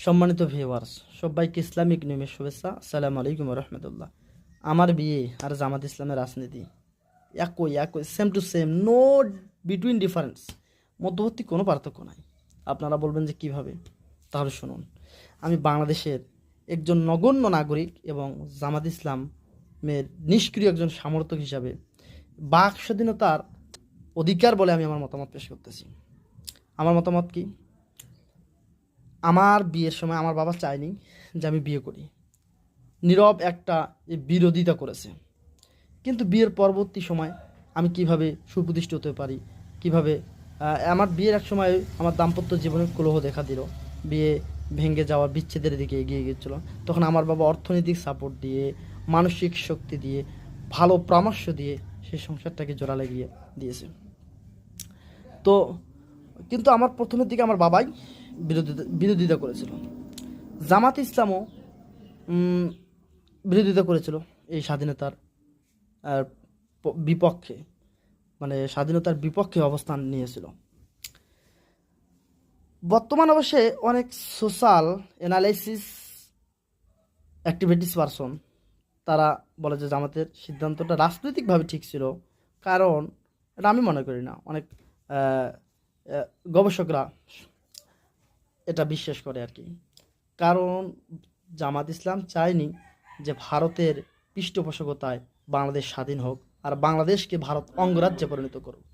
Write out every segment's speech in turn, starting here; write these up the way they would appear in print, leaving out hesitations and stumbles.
সম্মানিত ভিউয়ার্স, সবাইকে ইসলামিক নিয়মের শুভেচ্ছা। আসসালামু আলাইকুম রহমতুল্লাহ। আমার বিয়ে আর জামাত ইসলামের রাজনীতি একই একই, same to same, no between difference, মধ্যবর্তী কোনো পার্থক্য নাই। আপনারা বলবেন যে কিভাবে? তাহলে শুনুন। আমি বাংলাদেশের একজন নগণ্য নাগরিক এবং জামাত ইসলামের নিষ্ক্রিয় একজন সমর্থক হিসাবে বাক স্বাধীনতার অধিকার বলে আমি আমার মতামত পেশ করতেছি। আমার মতামত কি? আমার বিয়ের সময় আমার বাবা চায়নি যে আমি বিয়ে করি, নীরব একটা বিরোধিতা করেছে। কিন্তু বিয়ের পরবর্তী সময় আমি কিভাবে সুপ্রতিষ্ঠিত হতে পারি, কিভাবে আমার বিয়ের এক সময় আমার দাম্পত্য জীবনে কলহ দেখা দিল, বিয়ে ভেঙে যাওয়ার বিচ্ছেদের দিকে এগিয়ে গিয়েছিল। তখন আমার বাবা অর্থনৈতিক সাপোর্ট দিয়ে, মানসিক শক্তি দিয়ে, ভালো পরামর্শ দিয়ে সেই সংসারটাকে জোড়া লাগিয়ে দিয়েছে। তো কিন্তু আমার প্রথমের দিকে আমার বাবাই বিরোধিতা করেছিল। জামাত ইসলামও বিরোধিতা করেছিল এই স্বাধীনতার বিপক্ষে, মানে স্বাধীনতার বিপক্ষে অবস্থান নিয়েছিল। বর্তমান অবশ্যই অনেক সোশ্যাল অ্যানালাইসিস অ্যাক্টিভিটিস পারসন তারা বলে যে জামাতের সিদ্ধান্তটা রাজনৈতিকভাবে ঠিক ছিল। কারণ এটা আমি মনে করি না, অনেক গবেষকরা এটা বিশ্বাস করে আর কি। কারণ জামাত ইসলাম চায়নি যে ভারতের পৃষ্ঠপোষকতায় বাংলাদেশ স্বাধীন হোক আর বাংলাদেশকে ভারত অঙ্গরাজ্যে পরিণত করুক।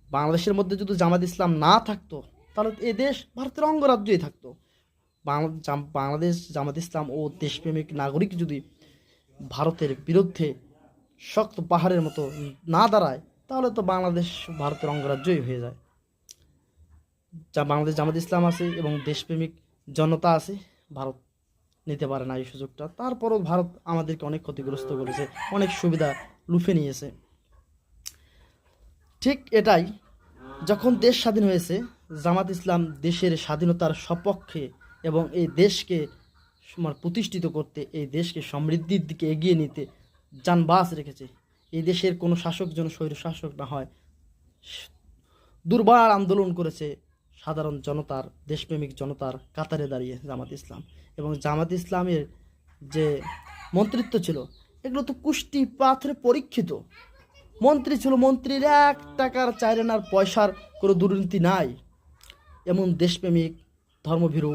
বাংলাদেশের মধ্যে যদি জামাত ইসলাম না থাকতো তাহলে এ দেশ ভারতের অঙ্গরাজ্যই থাকতো। বাংলাদেশ জামাত ইসলাম ও দেশপ্রেমিক নাগরিক যদি ভারতের বিরুদ্ধে শক্ত পাহাড়ের মতো না দাঁড়ায় তাহলে তো বাংলাদেশ ভারতের অঙ্গরাজ্যই হয়ে যায়। বাংলাদেশ জামাত ইসলাম আছে এবং দেশপ্রেমিক জনতা আছে, ভারত নিতে পারে না এই সুযোগটা। তারপরও ভারত আমাদেরকে অনেক ক্ষতিগ্রস্ত করেছে, অনেক সুবিধা লুফে নিয়েছে। ঠিক এটাই, যখন দেশ স্বাধীন হয়েছে জামাত ইসলাম দেশের স্বাধীনতার সপক্ষে এবং এই দেশকে প্রতিষ্ঠিত করতে, এই দেশকে সমৃদ্ধির দিকে এগিয়ে নিতে জানবাজ রেখেছে। এই দেশের কোনো শাসক যেন স্বৈর শাসক না হয়, দুর্বার আন্দোলন করেছে সাধারণ জনতার, দেশপ্রেমিক জনতার কাতারে দাঁড়িয়ে জামাত ইসলাম। এবং জামাত ইসলামের যে মন্ত্রিত্ব ছিল এগুলো তো কুষ্টি পাথরে পরীক্ষিত মন্ত্রী ছিল। মন্ত্রীর 1 টাকার 4 আনার পয়সার কোনো দুর্নীতি নাই। এমন দেশপ্রেমিক ধর্মভীরু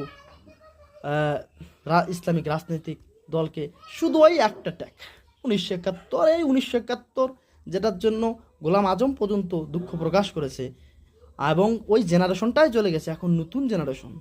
ইসলামিক রাজনৈতিক দলকে শুধু ওই একটা ট্যাগ 1971, এই 1971 যেটার জন্য গোলাম আজম পর্যন্ত দুঃখ প্রকাশ করেছে, এবং ওই জেনারেশনটাই চলে গেছে। এখন নতুন জেনারেশন